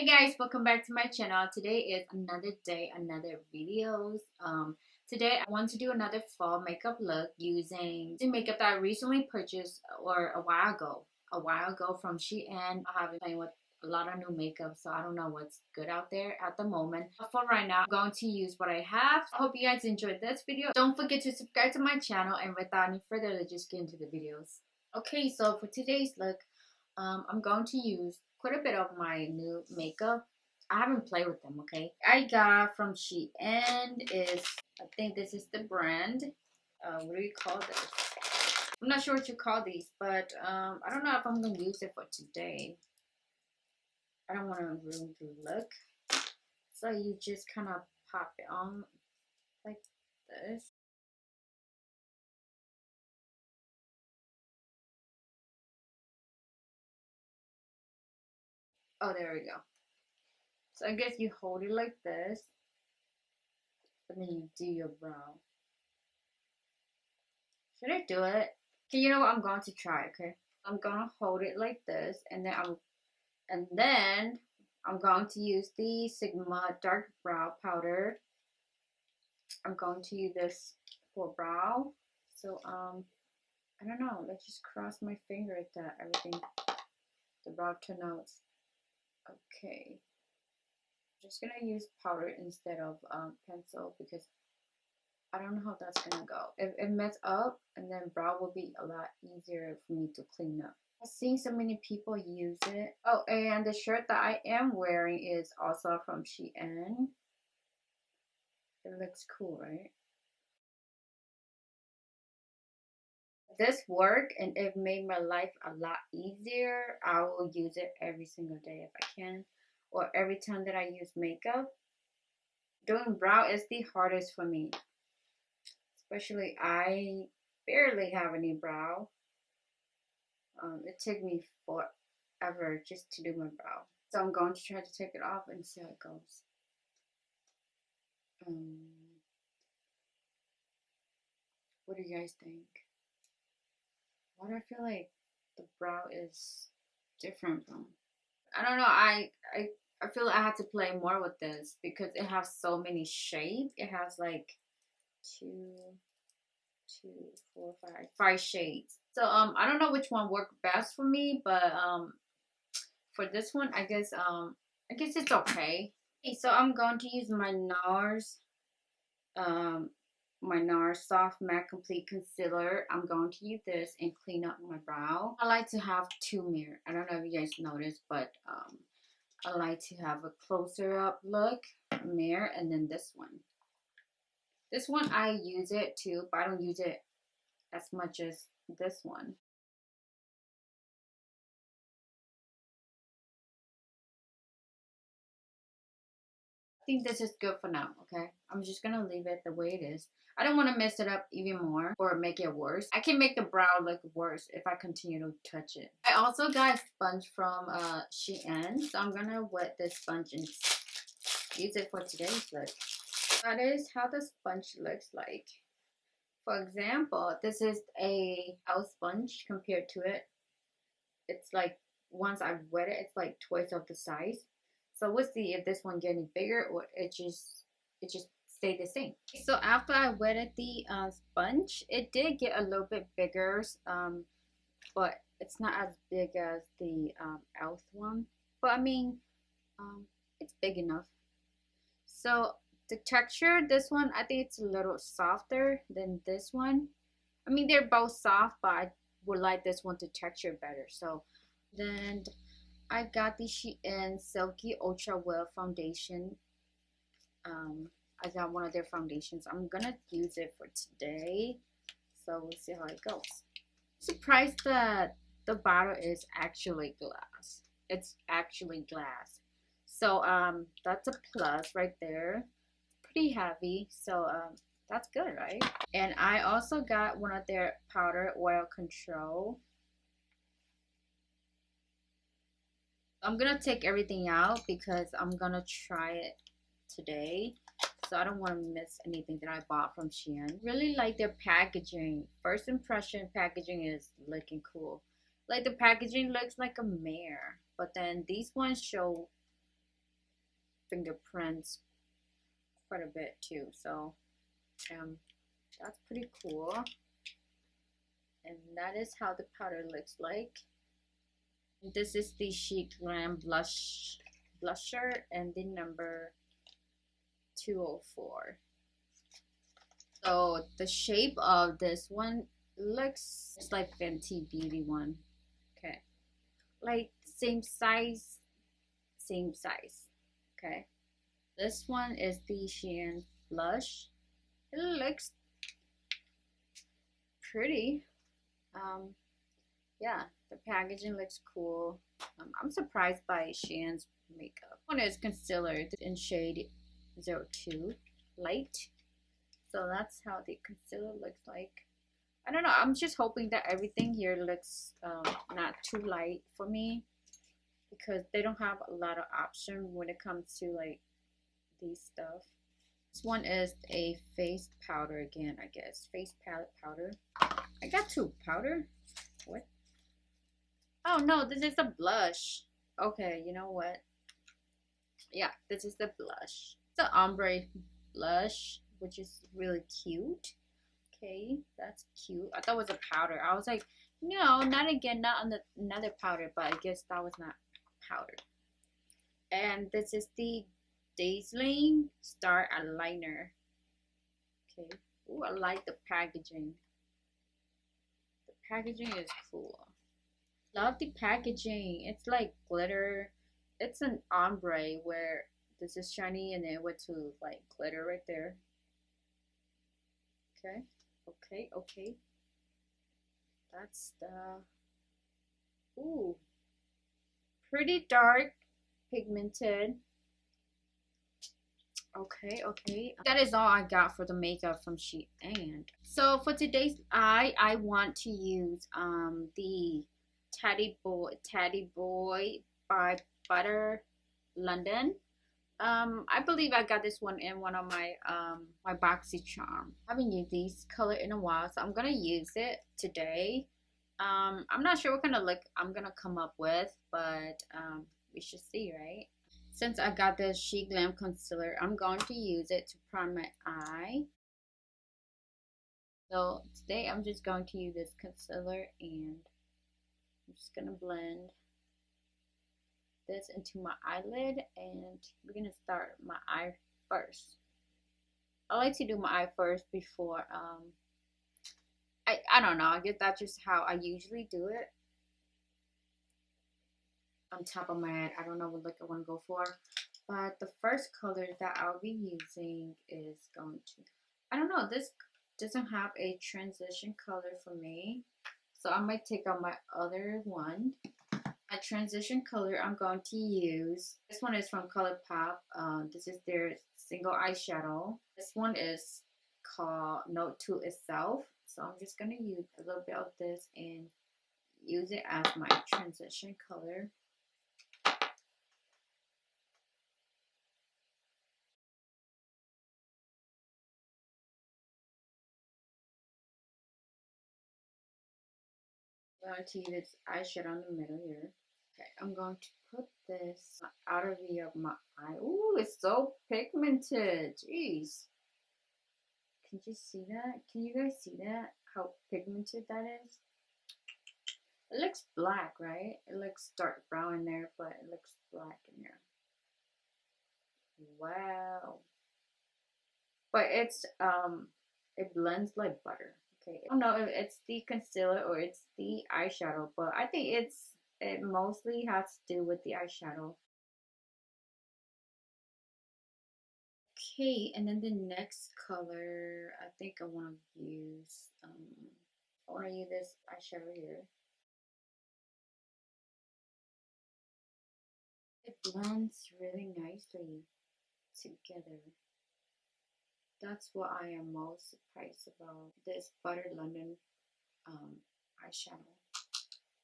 Hey guys, welcome back to my channel. Today is another day, another videos. Today I want to do another fall makeup look using the makeup that I recently purchased or a while ago from Shein. I have been playing with a lot of new makeup, so I don't know what's good out there at the moment. But for right now, I'm going to use what I have. I hope you guys enjoyed this video. Don't forget to subscribe to my channel, and without any further ado, just get into the videos. Okay, so for today's look, I'm going to use quite a bit of my new makeup. I haven't played with them, okay? I got from Shein is, I think this is the brand. What do you call this? I'm not sure what you call these, but I don't know if I'm going to use it for today. I don't want to ruin the look. So you just kind of pop it on like this. Oh, there we go. So I guess you hold it like this, and then you do your brow. Should I do it? Okay, you know what? I'm going to try. Okay, I'm gonna hold it like this, and then I'm going to use the Sigma dark brow powder. I'm going to use this for brow. So I don't know. Let's just cross my fingers that everything the brow turn out okay. I'm just gonna use powder instead of pencil because I don't know how that's gonna go. If it mess up, and then brow will be a lot easier for me to clean up. I've seen so many people use it. Oh, and the shirt that I am wearing is also from Shein. It looks cool, right? This worked and it made my life a lot easier. I will use it every single day if I can, or every time that I use makeup. Doing brow is the hardest for me, especially I barely have any brow. It took me forever just to do my brow. So I'm going to try to take it off and see how it goes. What do you guys think? Why do I feel like the brow is different from? I don't know. I feel like I had to play more with this because it has so many shades. It has like two, five shades. So I don't know which one worked best for me, but for this one, I guess it's okay. Okay, so I'm going to use um my NARS Soft Matte Complete Concealer. I'm going to use this and clean up my brow. I like to have two mirrors. I don't know if you guys noticed, but I like to have a closer up look mirror, and then this one. This one I use it too, but I don't use it as much as this one. I think this is good for now, okay? I'm just gonna leave it the way it is. I don't want to mess it up even more or make it worse. I can make the brow look worse if I continue to touch it. I also got a sponge from Shein, so I'm gonna wet this sponge and use it for today's look. That is how the sponge looks like. For example, this is a house sponge compared to it. It's like once I've wet it, it's like twice of the size. So we'll see if this one getting bigger or it just stayed the same. So after I wetted the sponge, it did get a little bit bigger, but it's not as big as the Elf one. But I mean, it's big enough. So the texture, this one, I think it's a little softer than this one. I mean, they're both soft, but I would like this one to texture better. So then I got the Shein Silky Ultra Well Foundation. I got one of their foundations. I'm gonna use it for today. So we'll see how it goes. Surprised that the bottle is actually glass. It's actually glass. So that's a plus right there. Pretty heavy. So that's good, right? And I also got one of their powder oil control. I'm gonna take everything out because I'm gonna try it today, so I don't want to miss anything that I bought from Shein. Really like their packaging. First impression packaging is looking cool. Like the packaging looks like a mare, but then these ones show fingerprints quite a bit too. So that's pretty cool. And that is how the powder looks like. This is the Sheet Glam blusher and the number 204. So the shape of this one looks just like Fenty Beauty one. Okay, like same size. Okay, this one is the Shein blush. It looks pretty. Yeah, the packaging looks cool. I'm surprised by Shein's makeup. One is concealer in shade 02 light. So that's how the concealer looks like. I don't know. I'm just hoping that everything here looks not too light for me, because they don't have a lot of option when it comes to like these stuff. This one is a face powder again, I guess. Face palette powder. I got two powder. What? Oh no, this is a blush. Okay, you know what? Yeah, this is the blush. It's an ombre blush, which is really cute. Okay, that's cute. I thought it was a powder. I was like, no, not again, not on the another powder, but I guess that was not powder. And this is the Dazzling Star Eyeliner. Okay. Ooh, I like the packaging. The packaging is cool. Love the packaging. It's like glitter. It's an ombre where this is shiny and then it went to like glitter right there. Okay. Okay. That's the, ooh, pretty dark, pigmented. Okay. That is all I got for the makeup from Shein. So for today's eye, I want to use the Teddy Boy by Butter London. I believe I got this one in one of my my boxy charm. I haven't used this color in a while, so I'm gonna use it today. I'm not sure what kind of look I'm gonna come up with, but we should see, right? Since I got the Sheet Glam concealer, I'm going to use it to prime my eye. So today I'm just going to use this concealer and I'm just gonna blend this into my eyelid, and we're gonna start my eye first. I like to do my eye first before I don't know, I guess that's just how I usually do it. On top of my head, I don't know what look I want to go for, but the first color that I'll be using is going to, I don't know, this doesn't have a transition color for me, so I might take out my other one. My transition color I'm going to use, this one is from ColourPop. This is their single eyeshadow. This one is called Note to Itself. So I'm just going to use a little bit of this and use it as my transition color. I'm going to use this eyeshadow in the middle here. Okay, I'm going to put this outer V of my eye. Ooh, it's so pigmented. Jeez. Can you see that? Can you guys see that? How pigmented that is? It looks black, right? It looks dark brown in there, but it looks black in there. Wow. But it's it blends like butter. Okay. I don't know if it's the concealer or it's the eyeshadow, but I think it mostly has to do with the eyeshadow. Okay, and then the next color, I think I want to use I want to use this eyeshadow here. It blends really nicely together. That's what I am most surprised about this Butter London eyeshadow.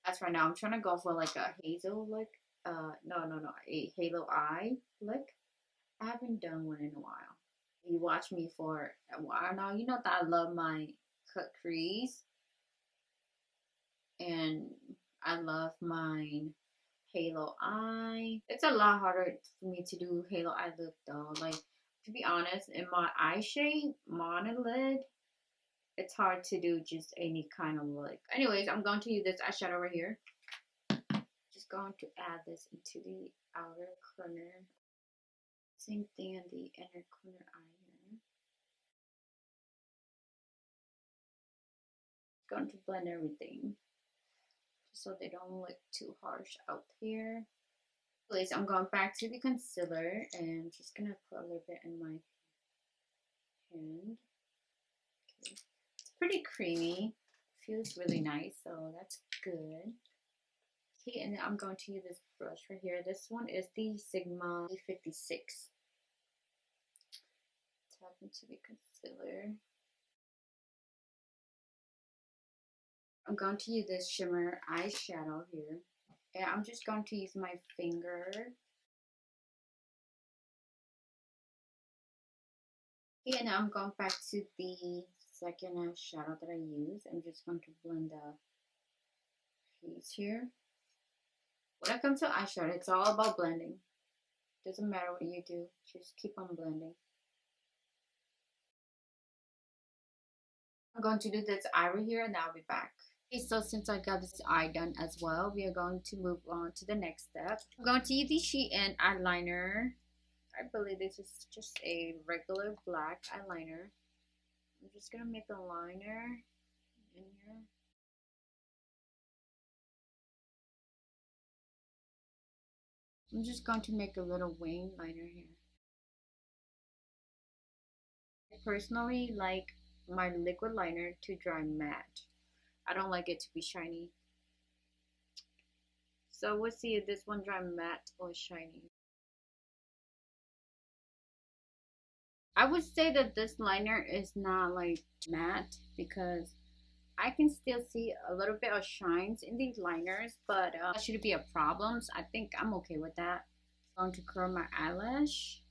As right now, I'm trying to go for like a hazel look. No, a halo eye look. I haven't done one in a while. You watch me for a while now. You know that I love my cut crease, and I love mine halo eye. It's a lot harder for me to do halo eye look though. Like, to be honest, in my eye shade, monolid, it's hard to do just any kind of look. Anyways, I'm going to use this eyeshadow right here. Just going to add this into the outer corner. Same thing in the inner corner eye here. Going to blend everything just so they don't look too harsh out here. Anyways, I'm going back to the concealer and just gonna put a little bit in my hand. Okay. It's pretty creamy. Feels really nice, so that's good. Okay, and then I'm going to use this brush right here. This one is the Sigma 56. Tap into the concealer. I'm going to use this shimmer eyeshadow here. And I'm just going to use my finger. Okay, and now I'm going back to the second eyeshadow that I use. I'm just going to blend the piece here. When it comes to eyeshadow, it's all about blending. Doesn't matter what you do, just keep on blending. I'm going to do this eye right here and I'll be back. Okay, so since I got this eye done as well, we are going to move on to the next step. I'm going to use the Shein eyeliner. I believe this is just a regular black eyeliner. I'm just gonna make a liner in here. I'm just going to make a little wing liner here. I personally like my liquid liner to dry matte. I don't like it to be shiny. So we'll see if this one dry matte or shiny. I would say that this liner is not like matte because I can still see a little bit of shines in these liners, but that shouldn't be a problem. So I think I'm okay with that. I'm going to curl my eyelash.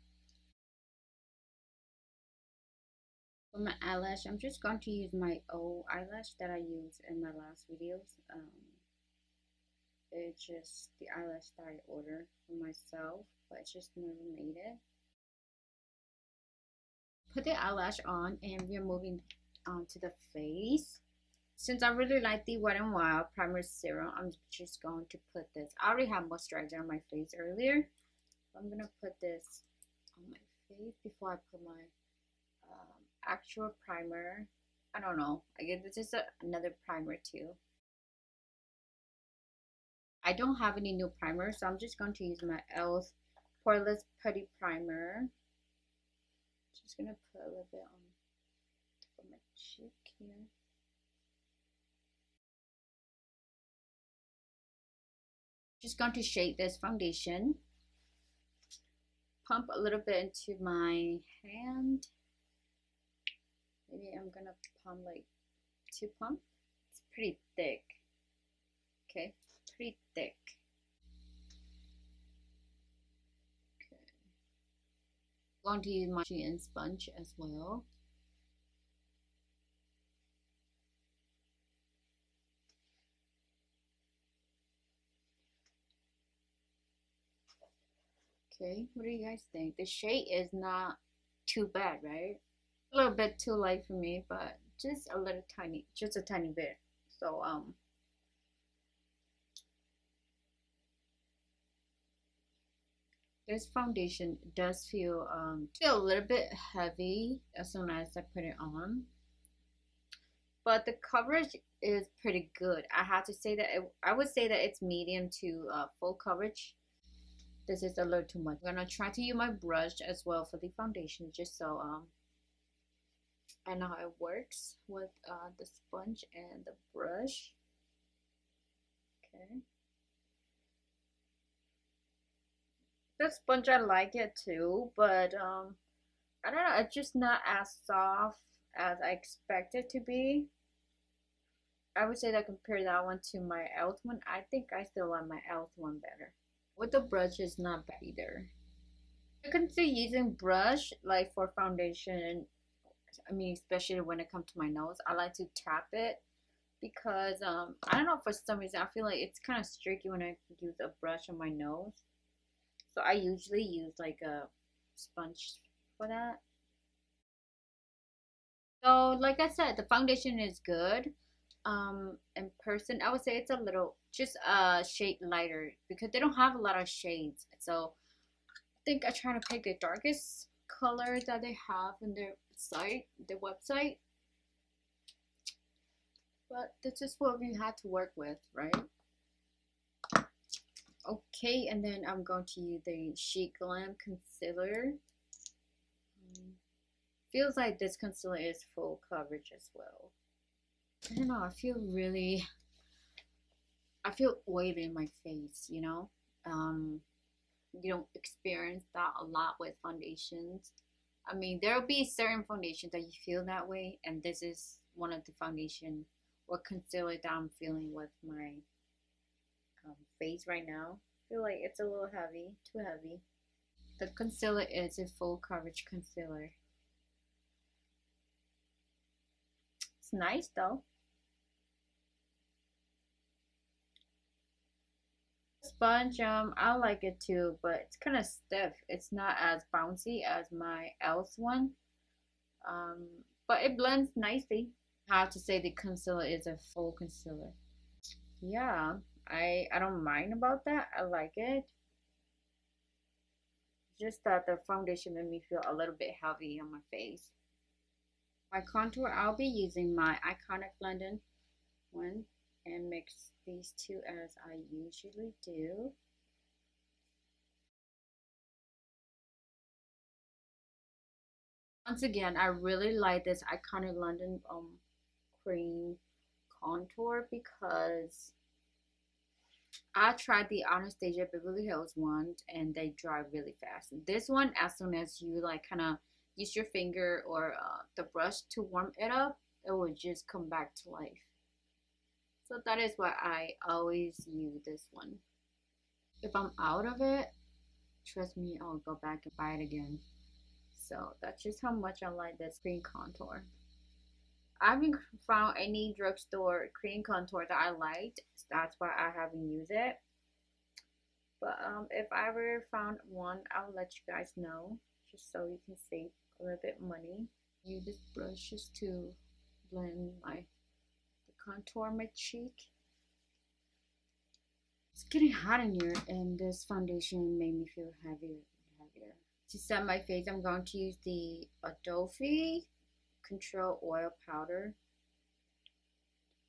For my eyelash, I'm just going to use my old eyelash that I used in my last videos. It's just the eyelash that I ordered for myself, but it's just never made it. Put the eyelash on and we're moving on to the face. Since I really like the Wet n Wild Primer Serum, I'm just going to put this. I already have moisturizer on my face earlier. I'm going to put this on my face before I put my actual primer. I don't know. I guess this is another primer too. I don't have any new primer, so I'm just going to use my e.l.f. Poreless Putty Primer. Just going to put a little bit on my cheek here. Just going to shade this foundation. Pump a little bit into my hand. Maybe I'm gonna pump like 2 pumps. It's pretty thick. Okay, pretty thick. Okay. I'm going to use my Shein sponge as well. Okay, what do you guys think? The shade is not too bad, right? A little bit too light for me, but just a little tiny, just a tiny bit. So this foundation does feel a little bit heavy as soon as I put it on, but the coverage is pretty good. I have to say that I would say that it's medium to full coverage. This is a little too much. I'm gonna try to use my brush as well for the foundation, just so I know how it works with the sponge and the brush. Okay. The sponge, I like it too, but I don't know, it's just not as soft as I expect it to be. I would say that compare that one to my e.l.f. one, I think I still like my e.l.f. one better. With the brush is not bad either. I can see using brush like for foundation. I mean, especially when it comes to my nose, I like to tap it because I don't know, for some reason I feel like it's kind of streaky when I use a brush on my nose. So I usually use like a sponge for that. So like I said, the foundation is good. In person, I would say it's a little just a shade lighter because they don't have a lot of shades. So I think I try to pick the darkest color that they have in their site, their website. But this is what we had to work with, right? Okay, and then I'm going to use the Sheet Glam Concealer. Feels like this concealer is full coverage as well. I don't know, I feel oily in my face, you know? You don't experience that a lot with foundations. I mean, there'll be certain foundations that you feel that way, and this is one of the foundation or concealer that I'm feeling with my face right now. I feel like it's a little heavy, too heavy. The concealer is a full coverage concealer. It's nice though. Sponge, I like it too, but it's kind of stiff. It's not as bouncy as my else one. Um, but it blends nicely. I have to say the concealer is a full concealer. Yeah, I don't mind about that. I like it. Just that the foundation made me feel a little bit heavy on my face. My contour, I'll be using my Iconic London one and mix these two as I usually do. Once again, I really like this Iconic London cream contour because I tried the Anastasia Beverly Hills one and they dry really fast. This one, as soon as you like kind of use your finger or the brush to warm it up, it will just come back to life. So that is why I always use this one. If I'm out of it, trust me, I'll go back and buy it again. So that's just how much I like this cream contour. I haven't found any drugstore cream contour that I liked. So that's why I haven't used it. But if I ever found one, I'll let you guys know, just so you can save a little bit money. Use this brush just to blend the contour my cheek. It's getting hot in here, and this foundation made me feel heavier and heavier. To set my face, I'm going to use the Adobe Control Oil Powder.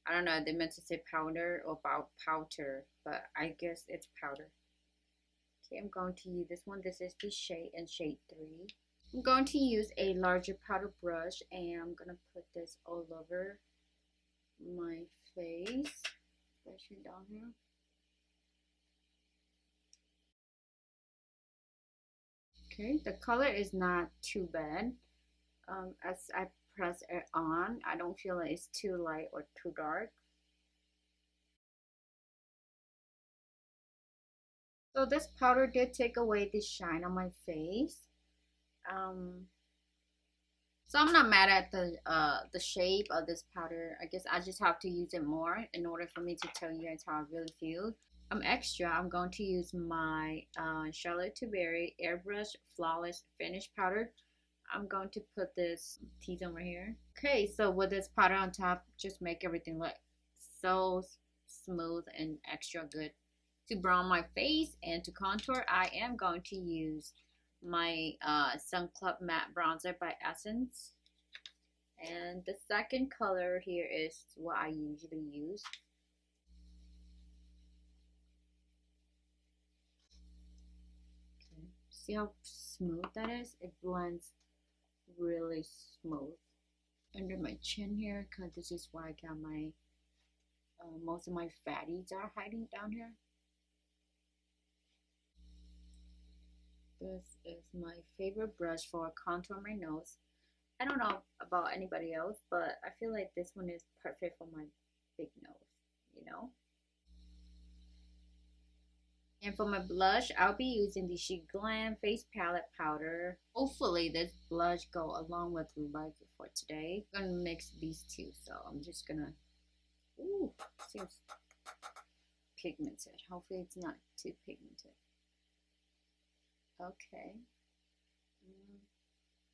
I don't know, they meant to say powder or powder, but I guess it's powder. Okay, I'm going to use this one. This is the shade in shade 3. I'm going to use a larger powder brush and I'm going to put this all over my face, especially down here. Okay, the color is not too bad. As I press it on, I don't feel like it's too light or too dark. So this powder did take away the shine on my face. So I'm not mad at the shape of this powder. I guess I just have to use it more in order for me to tell you guys how I really feel. I'm going to use my Charlotte Tilbury Airbrush Flawless Finish Powder. I'm going to put this T-zone right here. Okay, so with this powder on top, just make everything look so smooth and extra good. To brown my face and to contour, I am going to use my Sun Club Matte Bronzer by Essence. And the second color here is what I usually use. Okay. See how smooth that is? It blends really smooth. Under my chin here, because this is where I got my, most of my fatties are hiding down here. This is my favorite brush for contour my nose. I don't know about anybody else, but I feel like this one is perfect for my big nose, you know? And for my blush, I'll be using the She Glam Face Palette Powder. Hopefully this blush go along with the light for today. I'm gonna mix these two, so I'm just gonna Ooh, seems pigmented. Hopefully it's not too pigmented. Okay. Mm,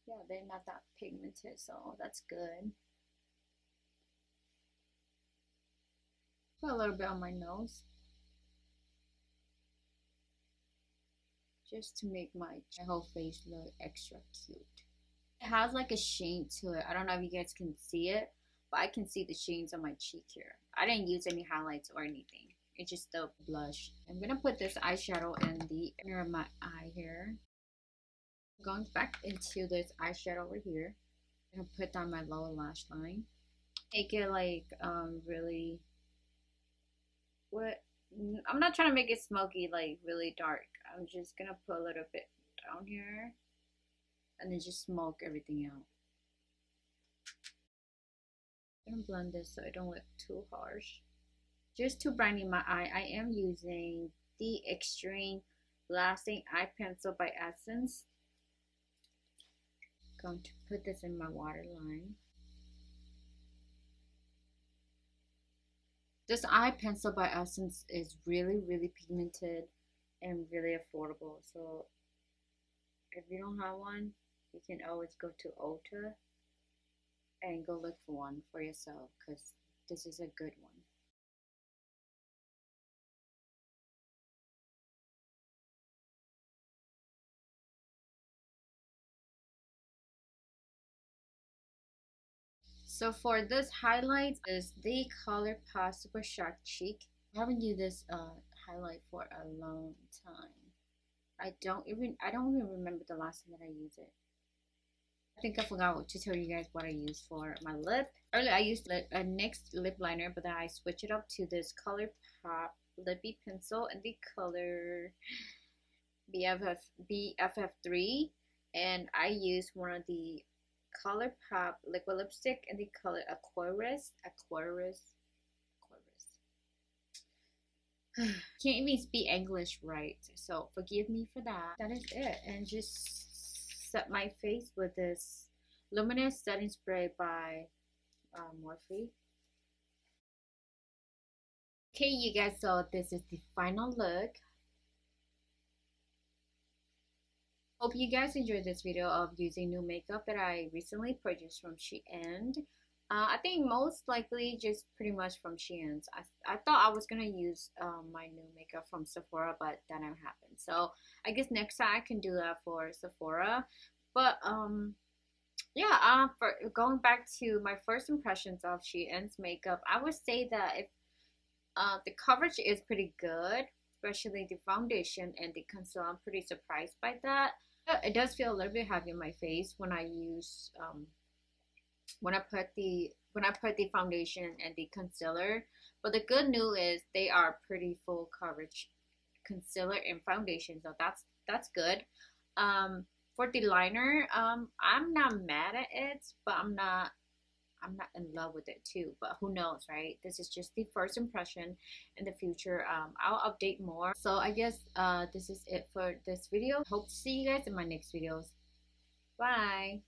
yeah, they're not that pigmented, so that's good. Put a little bit on my nose, just to make my whole face look extra cute. It has like a sheen to it. I don't know if you guys can see it, but I can see the sheens on my cheek here. I didn't use any highlights or anything. It's just the blush. I'm gonna put this eyeshadow in the inner of my eye here. Going back into this eyeshadow over here. I'm gonna put down my lower lash line. Make it like really what I'm not trying to make it smoky like really dark. I'm just gonna put a little bit down here and then just smoke everything out. I'm gonna blend this so it don't look too harsh. Just to brighten my eye, I am using the Extreme Lasting Eye Pencil by Essence. Going to put this in my waterline. This eye pencil by Essence is really pigmented and really affordable. So if you don't have one, you can always go to Ulta and go look for one for yourself because this is a good one. So for this highlight is the ColourPop Super Shark Cheek. I haven't used this highlight for a long time. I don't even remember the last time that I used it. I think I forgot to tell you guys what I used for my lip. Earlier I used a NYX lip liner, but then I switched it up to this ColourPop lippy pencil in the color BFF3, and I used one of the ColourPop liquid lipstick in the color Aquarius. Can't even speak English right, so forgive me for that. That is it, and just set my face with this luminous setting spray by Morphe. Okay, you guys, so this is the final look. Hope you guys enjoyed this video of using new makeup that I recently purchased from Shein. I think most likely just pretty much from Shein's. I thought I was gonna use my new makeup from Sephora, but that didn't happen. So I guess next time I can do that for Sephora. But yeah, for going back to my first impressions of Shein's makeup, I would say that if the coverage is pretty good, especially the foundation and the concealer. I'm pretty surprised by that. It does feel a little bit heavy on my face when I use when I put the foundation and the concealer. But the good news is they are pretty full coverage concealer and foundation, so that's good. For the liner, I'm not mad at it, but I'm not in love with it too, but who knows, right? This is just the first impression. In the future, I'll update more. So I guess this is it for this video. Hope to see you guys in my next videos. Bye.